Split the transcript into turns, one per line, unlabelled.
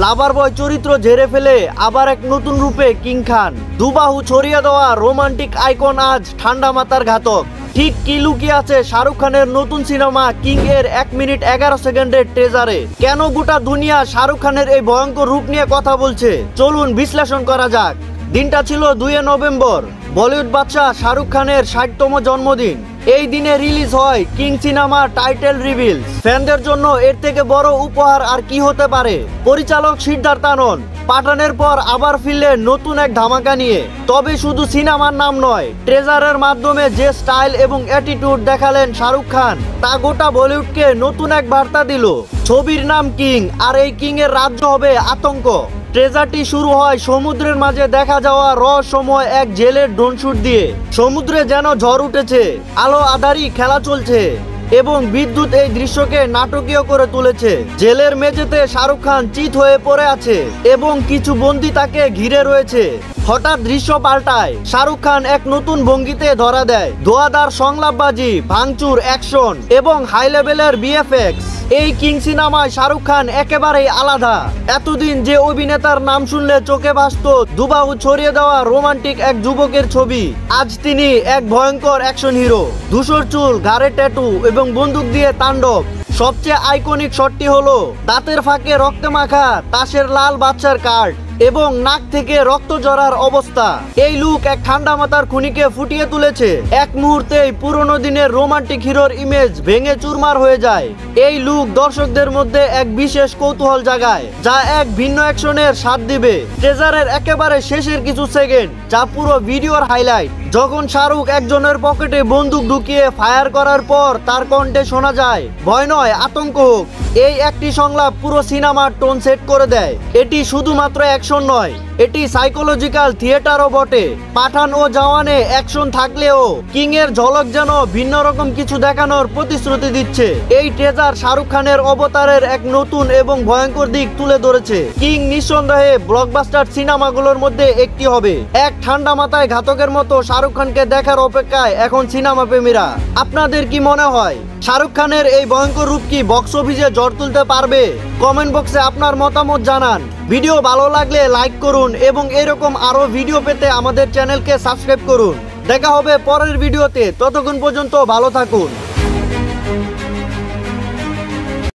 লাভার বয় চরিত্র ঝেড়ে ফেলে আবার এক নতুন রূপে কিং খান। দুবাহু ছড়িয়ে দেওয়া রোমান্টিক আইকন আজ ঠান্ডা মাথার ঘাতক। ঠিক কি লুকিয়ে আছে শাহরুখ খানের নতুন সিনেমা কিং এর 1 মিনিট 11 সেকেন্ডের ট্রেজারে? কেন গোটা দুনিয়া শাহরুখ খানের এই ভয়ঙ্কর রূপ নিয়ে কথা বলছে? চলুন বিশ্লেষণ করা যাক। দিনটা ছিল 2 নভেম্বর, বলিউড বাদশা শাহরুখ খানের 60তম জন্মদিন। এই দিনে রিলিজ হয় কিং সিনেমার টাইটেল রিভিল। ফ্যানদের জন্য এর থেকে বড় উপহার আর কি হতে পারে? পরিচালক সিদ্ধার্থ আনন্দ পাঠানের পর আবার ফিরলেন নতুন এক ধামাকা নিয়ে। তবে শুধু সিনেমার নাম নয়, ট্রেজারের মাধ্যমে যে স্টাইল এবং অ্যাটিটিউড দেখালেন শাহরুখ খান, তা গোটা বলিউডকে নতুন এক বার্তা দিল। ছবির নাম কিং, আর এই কিং এর রাজ্য হবে আতঙ্ক। ট্রেজারটি শুরু হয় সমুদ্রের মাঝে দেখা যাওয়া রহস্যময় এক জেলের ড্রোন শুট দিয়ে। সমুদ্রে যেন ঝড় উঠেছে, আলো আঁধারি খেলা চলছে এবং বিদ্যুৎ এই দৃশ্যকে নাটকীয় করে তুলেছে। জেলের মেঝেতে শাহরুখ খান চিত হয়ে পড়ে আছে এবং কিছু বন্দী তাকে ঘিরে রয়েছে। হঠাৎ দৃশ্য পাল্টায়, শাহরুখ খান এক নতুন ভঙ্গিতে ধরা দেয়। ধোঁয়াদার সংলাপবাজি, ভাঙচুর, অ্যাকশন এবং হাই লেভেলের বিএফএক্স। এই কিং সিনেমায় শাহরুখ খান একেবারেই আলাদা। এতদিন যে অভিনেতার নাম শুনলে চোখে ভাসত দুবাহু ছড়িয়ে দেওয়া রোমান্টিক এক যুবকের ছবি, আজ তিনি এক ভয়ঙ্কর অ্যাকশন হিরো। ধূসর চুল, ঘাড়ে ট্যাটু এবং বন্দুক দিয়ে তাণ্ডব। সবচেয়ে আইকনিক শটটি হলো দাঁতের ফাঁকে রক্তে মাখা তাসের লাল বাচ্চার কার্ড এবং নাক থেকে রক্ত ঝরার অবস্থা। এই লুক এক ঠান্ডা মাথার খুনিকে ফুটিয়ে তুলেছে। এক মুহূর্তেই পুরনো দিনের রোমান্টিক হিরোর ইমেজ ভেঙে চুরমার হয়ে যায়। এই লুক দর্শকদের মধ্যে এক বিশেষ কৌতূহল জাগায়, যা এক ভিন্ন অ্যাকশনের স্বাদ দিবে। ট্রেজারের একেবারে শেষের কিছু সেকেন্ড, যা পুরো ভিডিওর হাইলাইট, যখন শাহরুখ একজনের পকেটে বন্দুক ঢুকিয়ে ফায়ার করার পর তার কণ্ঠে শোনা যায়, ভয় নয়, আতঙ্ক হোক। এই একটি সংলাপ পুরো সিনেমার টোন সেট করে দেয়। এটি শুধুমাত্র অ্যাকশন নয়, এটি সাইকোলজিক্যাল থিয়েটারও বটে। পাঠান ও জওয়ানে অ্যাকশন থাকলেও কিং এর ঝলক যেন ভিন্ন রকম কিছু দেখানোর প্রতিশ্রুতি দিচ্ছে। এই ট্রেজার শাহরুখ খানের অবতারের এক নতুন এবং ভয়ঙ্কর দিক তুলে ধরেছে। কিং নিঃসন্দেহে ব্লকবাস্টার সিনেমাগুলোর মধ্যে একটি হবে। এক ঠান্ডা মাথায় ঘাতকের মতো শাহরুখ খানকে দেখার অপেক্ষায় এখন সিনেমা প্রেমীরা। আপনাদের কি মনে হয়, শাহরুখ খানের এই ভয়ঙ্কর রূপ কি বক্স অফিসে ঝড় তুলতে পারবে? কমেন্ট বক্সে আপনার মতামত জানান। ভিডিও ভালো লাগলে লাইক করুন এবং এরকম আরো ভিডিও পেতে আমাদের চ্যানেলকে সাবস্ক্রাইব করুন। দেখা হবে পরের ভিডিওতে, ততক্ষণ পর্যন্ত ভালো থাকুন।